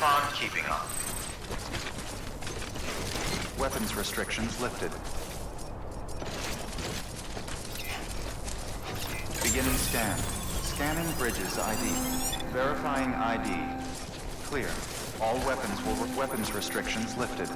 upon keeping up. Weapons restrictions lifted. Beginning scan. Scanning bridges ID. Verifying ID. Clear. All weapons restrictions lifted.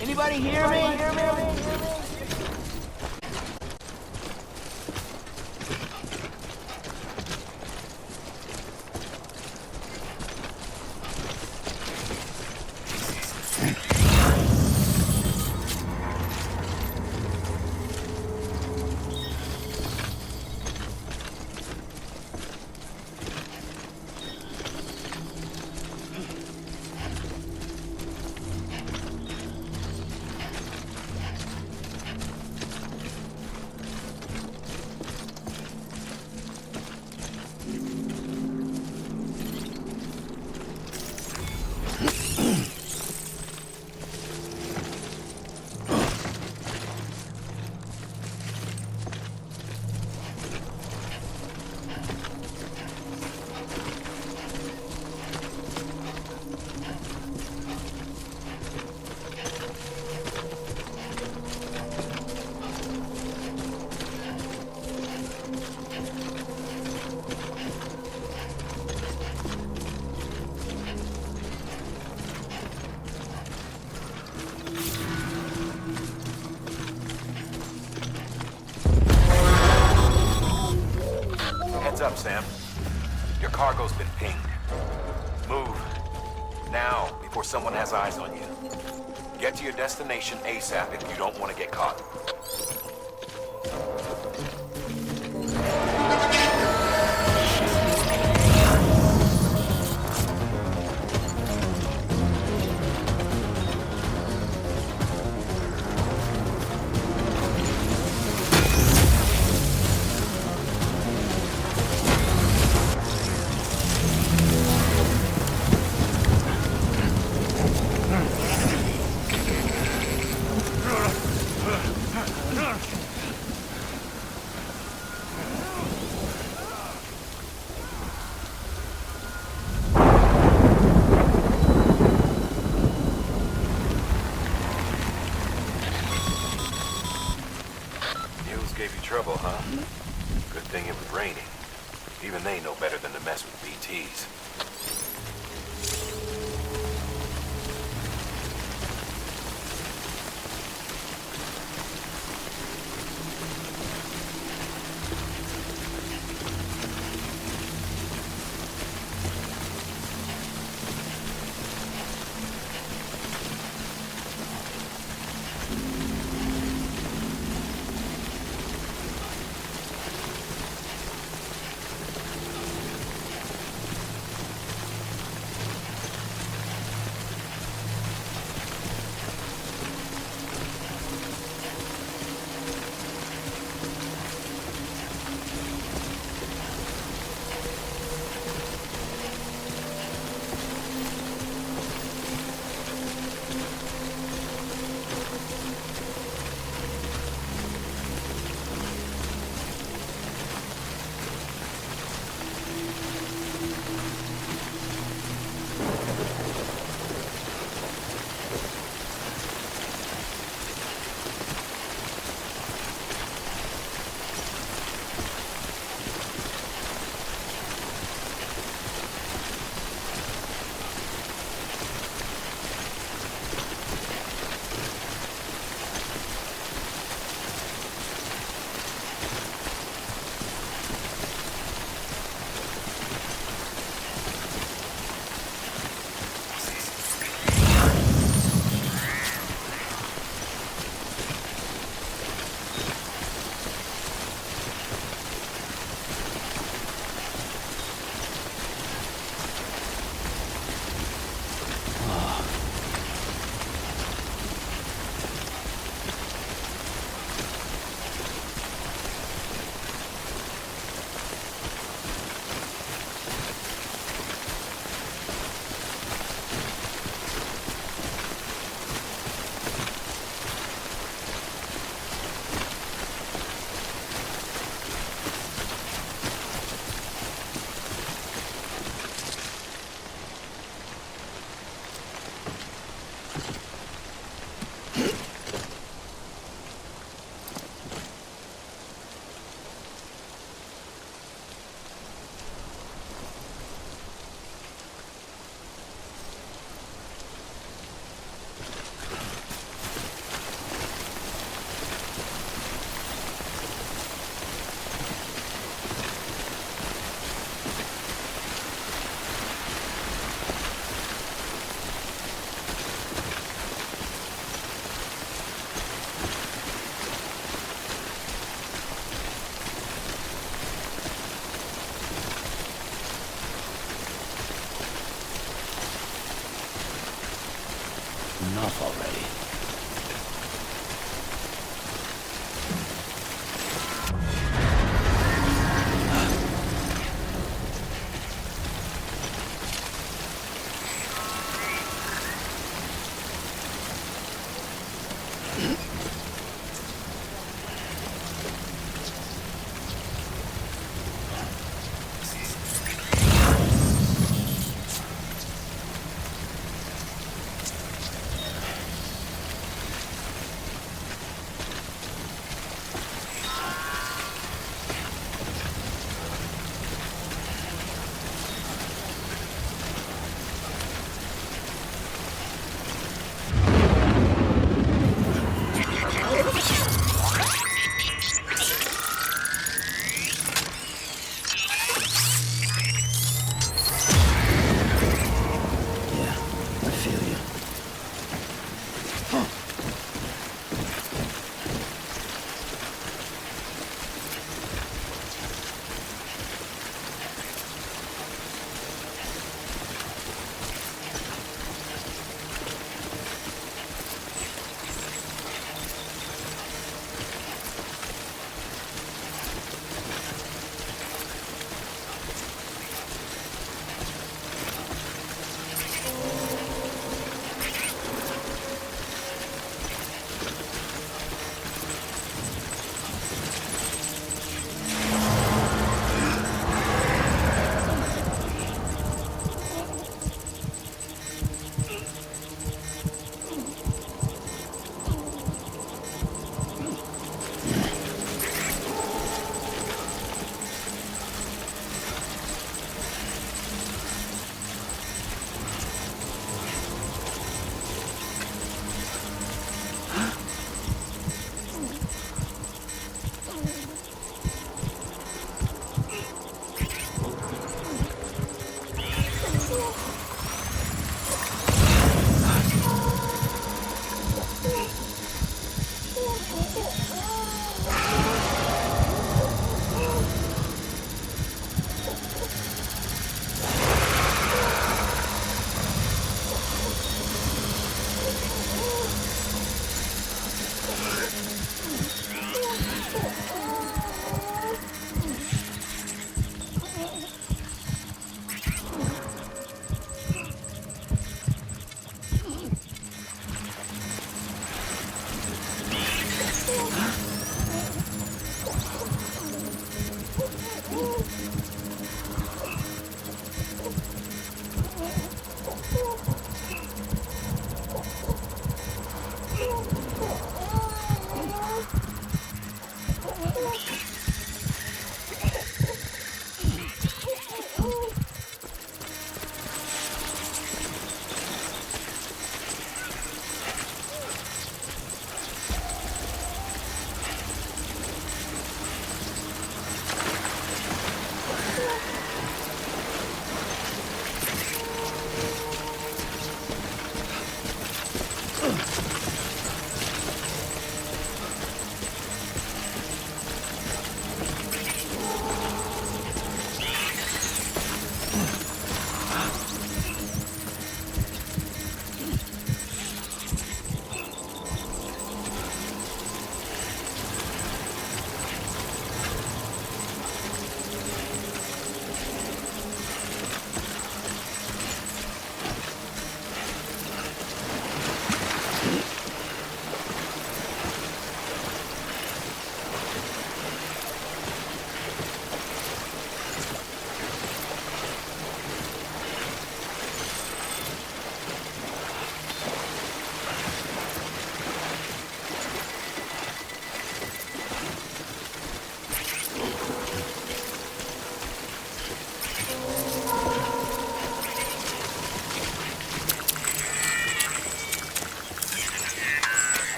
Anybody hear me? Heads up, Sam. Your cargo's been pinged. Move. Now, before someone has eyes on you. Get to your destination ASAP if you don't want to get caught. Trouble, huh? Good thing it was raining. Even they know better than to mess with BTs. Enough already.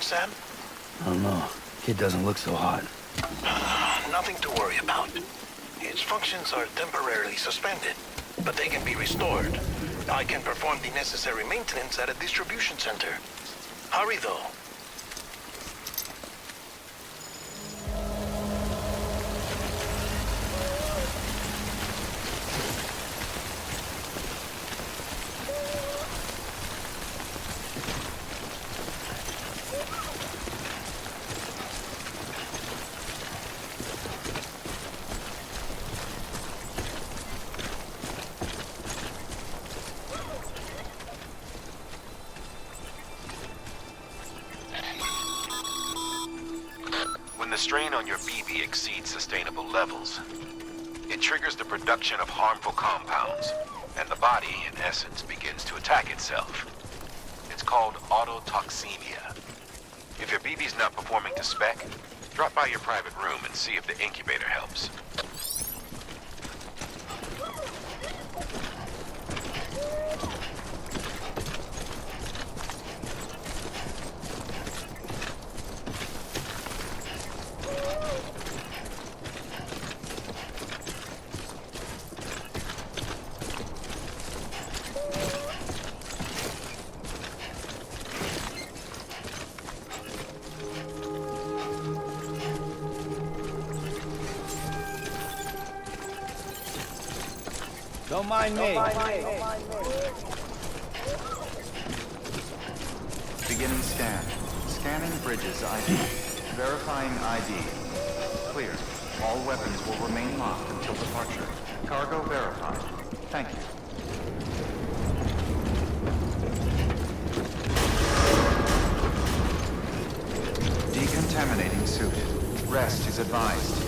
Sam? I don't know. Kid doesn't look so hot. Nothing to worry about. His functions are temporarily suspended, but they can be restored. I can perform the necessary maintenance at a distribution center. Hurry, though. strain on your BB exceeds sustainable levels. It triggers the production of harmful compounds, and the body, in essence, begins to attack itself. It's called autotoxemia. If your BB's not performing to spec, drop by your private room and see if the incubator helps. Don't mind me. Beginning scan. Scanning bridges ID. Verifying ID. Clear. All weapons will remain locked until departure. Cargo verified. Thank you. Decontaminating suit. Rest is advised.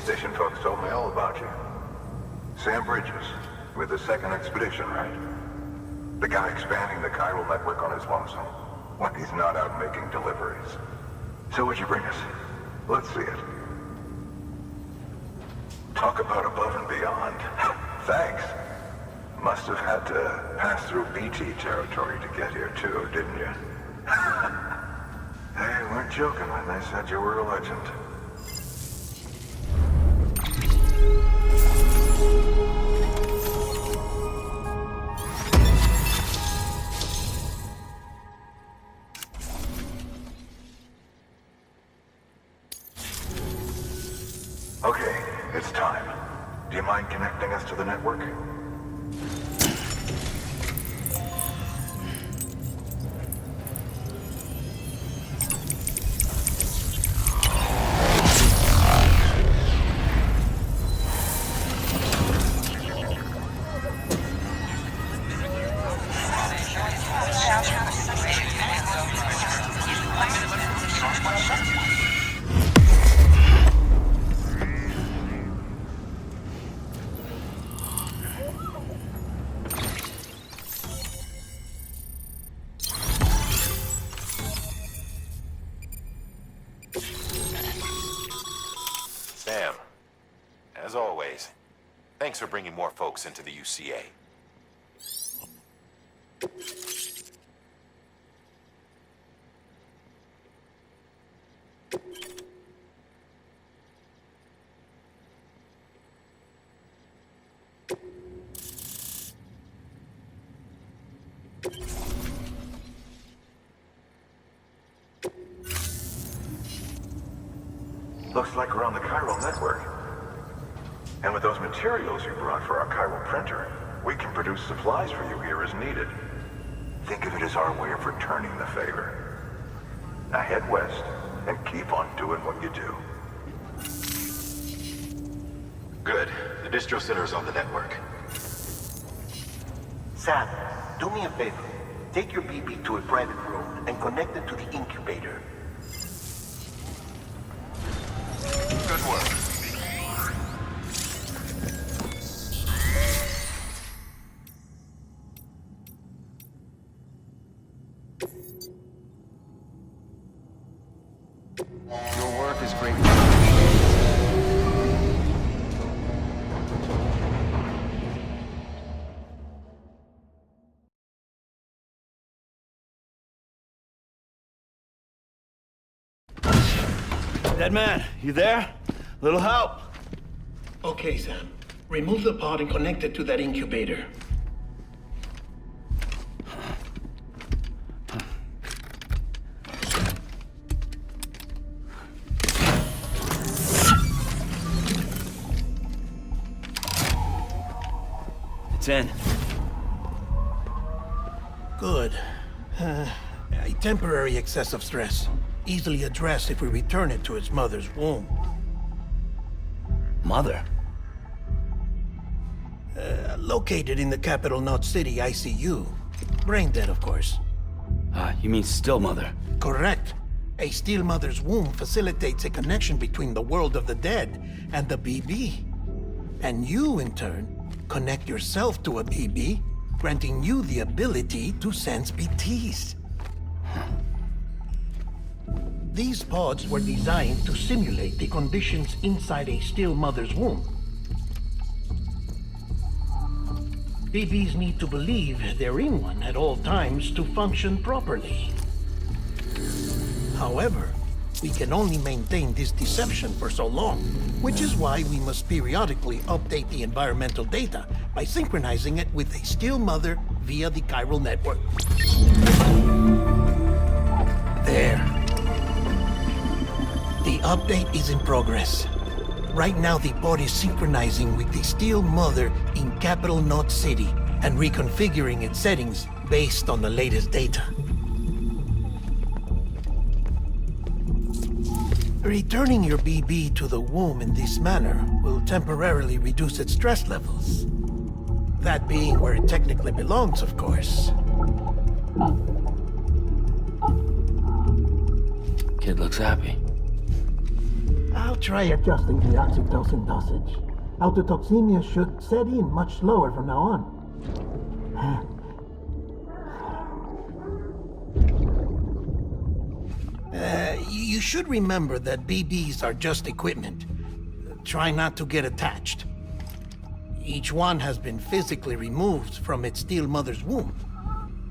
Station folks told me all about you. Sam Bridges, with the second expedition, right? The guy expanding the chiral network on his lonesome. When he's not out making deliveries. So what'd you bring us? Let's see it. Talk about above and beyond. Thanks. Must have had to pass through BT territory to get here too, didn't you? They weren't joking when they said you were a legend. Okay, it's time. Do you mind connecting us to the network? Sam, as always, thanks for bringing more folks into the UCA. Looks like we're on the chiral network. And with those materials you brought for our chiral printer, we can produce supplies for you here as needed. Think of it as our way of returning the favor. Now head west and keep on doing what you do. Good. The distro center is on the network. Sam, do me a favor. Take your BB to a private room and connect it to the incubator. Good work. Your work is great. Dead man, you there? Little help? Okay, Sam. Remove the pod and connect it to that incubator. It's in. Good. A temporary excess of stress. Easily addressed if we return it to its mother's womb. Mother? Located in the capital Knot City ICU. Brain dead, of course. You mean still mother? Correct. A still mother's womb facilitates a connection between the world of the dead and the BB. And you, in turn, connect yourself to a BB, granting you the ability to sense BTs. These pods were designed to simulate the conditions inside a still mother's womb. BBs need to believe they're in one at all times to function properly. However, we can only maintain this deception for so long, which is why we must periodically update the environmental data by synchronizing it with a still mother via the chiral network. There. The update is in progress. Right now, the pod is synchronizing with the still mother in capital Knot City and reconfiguring its settings based on the latest data. Returning your BB to the womb in this manner will temporarily reduce its stress levels. That being where it technically belongs, of course. Kid looks happy. I'll try adjusting the oxytocin dosage. Autotoxemia should set in much slower from now on. You should remember that BBs are just equipment. Try not to get attached. Each one has been physically removed from its still mother's womb.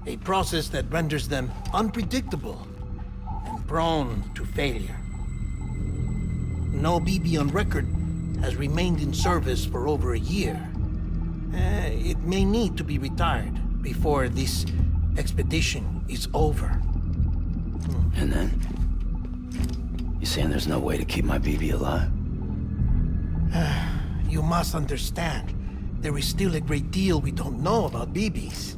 A process that renders them unpredictable and prone to failure. No BB on record has remained in service for over a year. It may need to be retired before this expedition is over. And then? You saying there's no way to keep my BB alive? You must understand, there is still a great deal we don't know about BBs.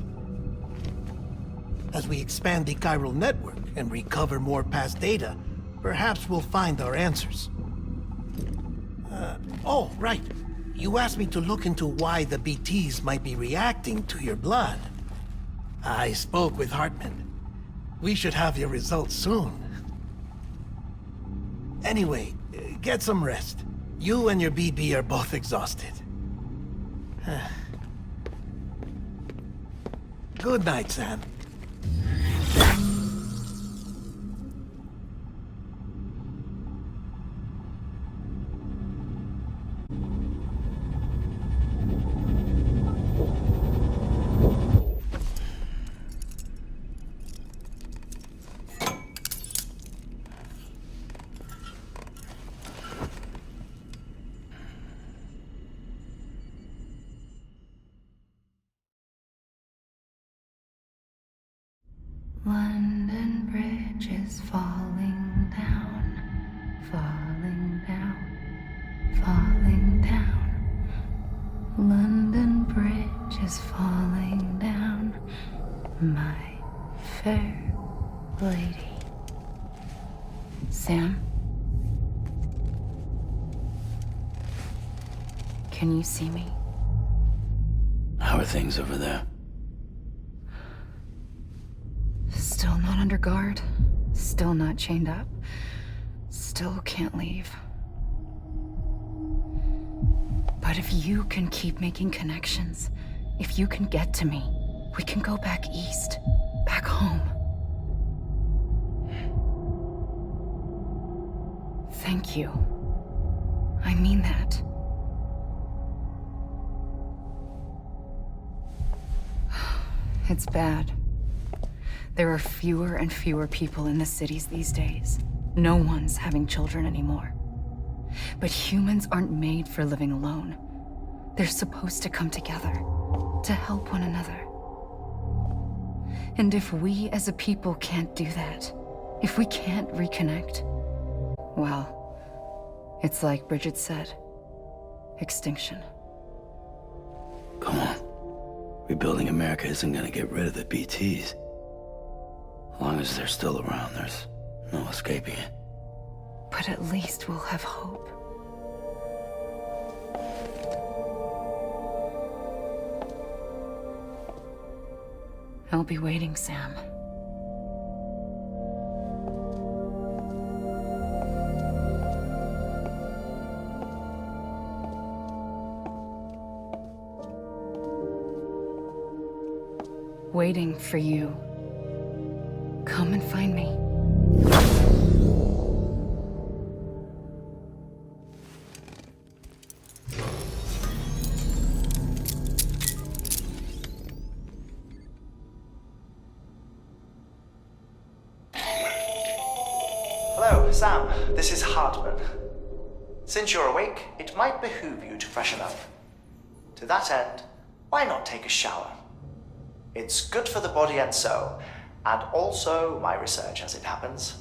As we expand the chiral network and recover more past data, perhaps we'll find our answers. Oh, right. You asked me to look into why the BTs might be reacting to your blood. I spoke with Hartman. We should have your results soon. Anyway, get some rest. You and your BB are both exhausted. Good night, Sam. London Bridge is falling down, falling down, falling down. London Bridge is falling down, my fair lady. Sam? Can you see me? How are things over there? Still not under guard, still not chained up, still can't leave. But if you can keep making connections, if you can get to me, we can go back east, back home. Thank you. I mean that. It's bad. There are fewer and fewer people in the cities these days. No one's having children anymore. But humans aren't made for living alone. They're supposed to come together, to help one another. And if we as a people can't do that, if we can't reconnect, well, it's like Bridget said, extinction. Come on. Rebuilding America isn't gonna get rid of the BTs. As long as they're still around, there's no escaping it. But at least we'll have hope. I'll be waiting, Sam. Waiting for you. Come and find me. Hello, Sam. This is Hartman. Since you're awake, it might behoove you to freshen up. To that end, why not take a shower? It's good for the body and soul, and also my research as it happens.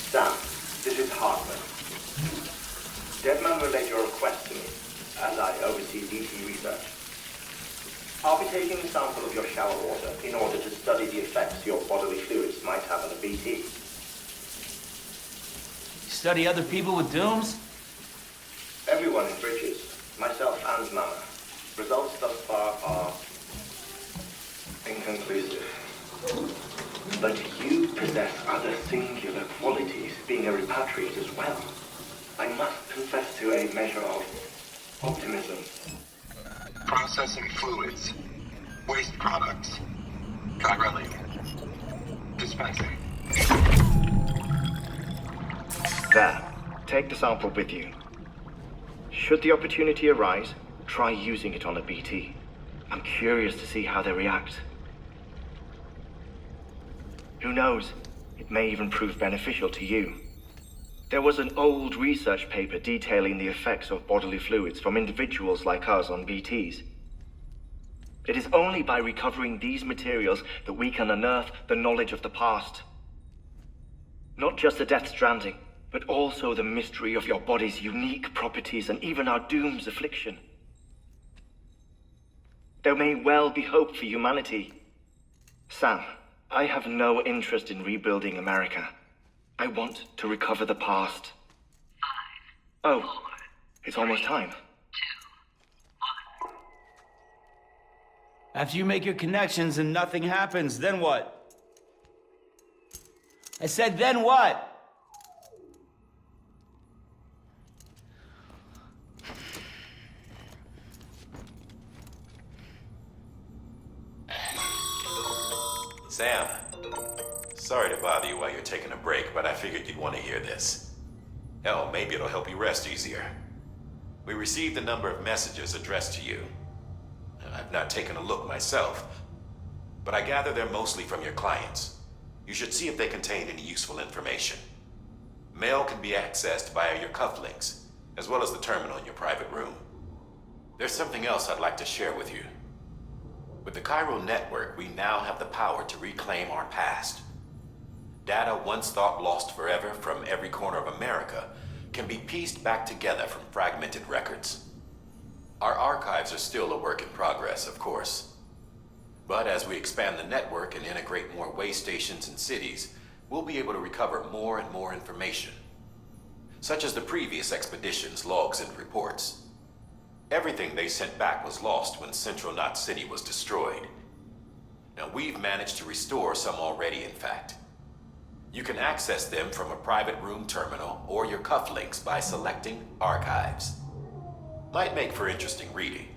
Sam, this is Hartman. Deadman relayed your request to me, as I oversee DT research. I'll be taking a sample of your shower water in order to study the effects your bodily fluids might have on a BT. Study other people with dooms? Everyone in Bridges, myself and Mama. Results thus far are inconclusive. But you possess other singular qualities, being a repatriate as well. I must confess to a measure of optimism. Processing fluids. Waste products. Chirelli. Dispensing. There. Take the sample with you. Should the opportunity arise, try using it on a BT. I'm curious to see how they react. Who knows? It may even prove beneficial to you. There was an old research paper detailing the effects of bodily fluids from individuals like us on BTs. It is only by recovering these materials that we can unearth the knowledge of the past. Not just the Death Stranding, but also the mystery of your body's unique properties and even our doom's affliction. There may well be hope for humanity. Sam, I have no interest in rebuilding America. I want to recover the past. 5, 4, oh, it's almost time. 2, 1. After you make your connections and nothing happens, then what? I said, then what? Sam, sorry to bother you while you're taking a break, but I figured you'd want to hear this. Hell, maybe it'll help you rest easier. We received a number of messages addressed to you. I've not taken a look myself, but I gather they're mostly from your clients. You should see if they contain any useful information. Mail can be accessed via your cufflinks, as well as the terminal in your private room. There's something else I'd like to share with you. With the Chiral network, we now have the power to reclaim our past. Data once thought lost forever from every corner of America can be pieced back together from fragmented records. Our archives are still a work in progress, of course. But as we expand the network and integrate more way stations and cities, we'll be able to recover more and more information, such as the previous expedition's logs and reports. Everything they sent back was lost when Central Knot City was destroyed. Now, we've managed to restore some already, in fact. You can access them from a private room terminal or your cufflinks by selecting Archives. Might make for interesting reading.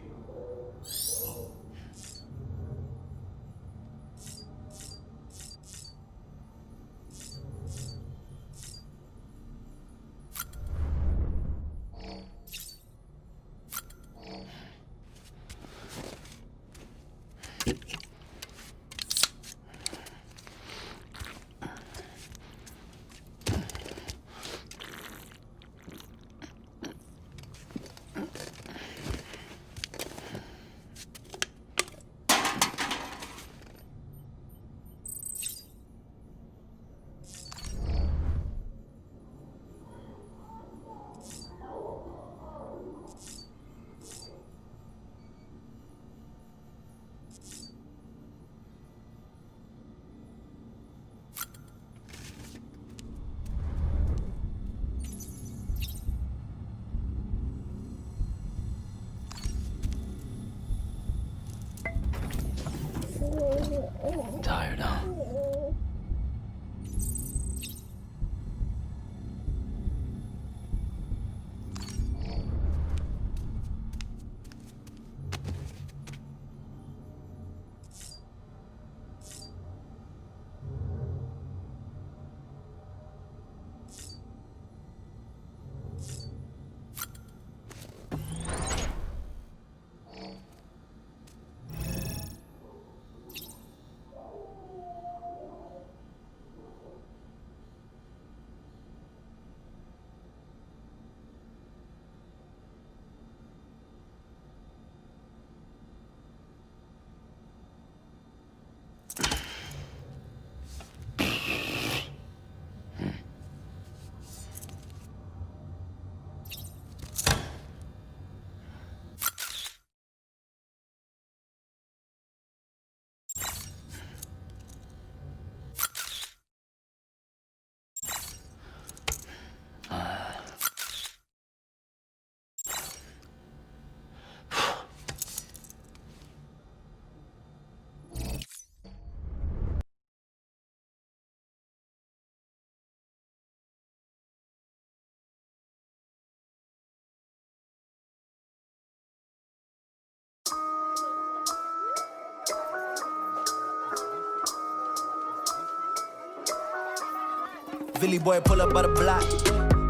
Philly boy pull up by the block.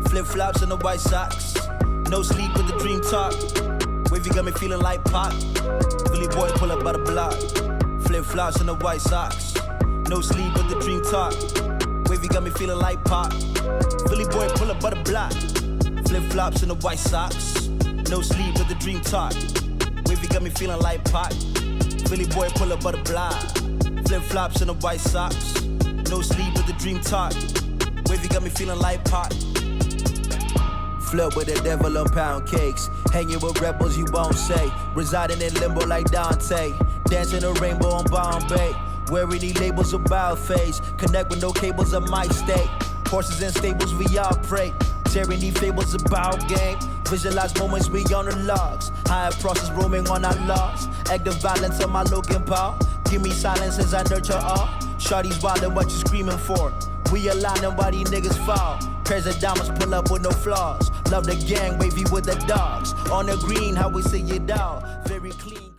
Flip flops and the white socks. No sleep with the dream talk. Wavy got me feeling like Pac. Philly boy pull up by the block. Flip flops and the white socks. No sleep with the dream talk. Wavy got me feeling like Pac. Philly boy pull up by the block. Flip flops and the white socks. No sleep with the dream talk. Wavy got me feeling like Pac. Philly boy pull up by the block. Flip flops and the white socks. No sleep with the dream talk. Wavy got me feeling like Pac. Flirt with the devil on pound cakes. Hanging with rebels you won't say. Residing in limbo like Dante. Dancing a rainbow on Bombay. Wearing these labels about face. Connect with no cables of my state. Horses and stables we all pray. Tearing these fables about game. Visualize moments we on the logs. Higher process roaming on our logs. Act of violence on my Logan Paul. Give me silence as I nurture all. Shorty's wildin', what you screaming for? We alignin' why these niggas fall. Pairs of diamonds pull up with no flaws. Love the gang, wavy with the dogs. On the green, how we see it all. Very clean.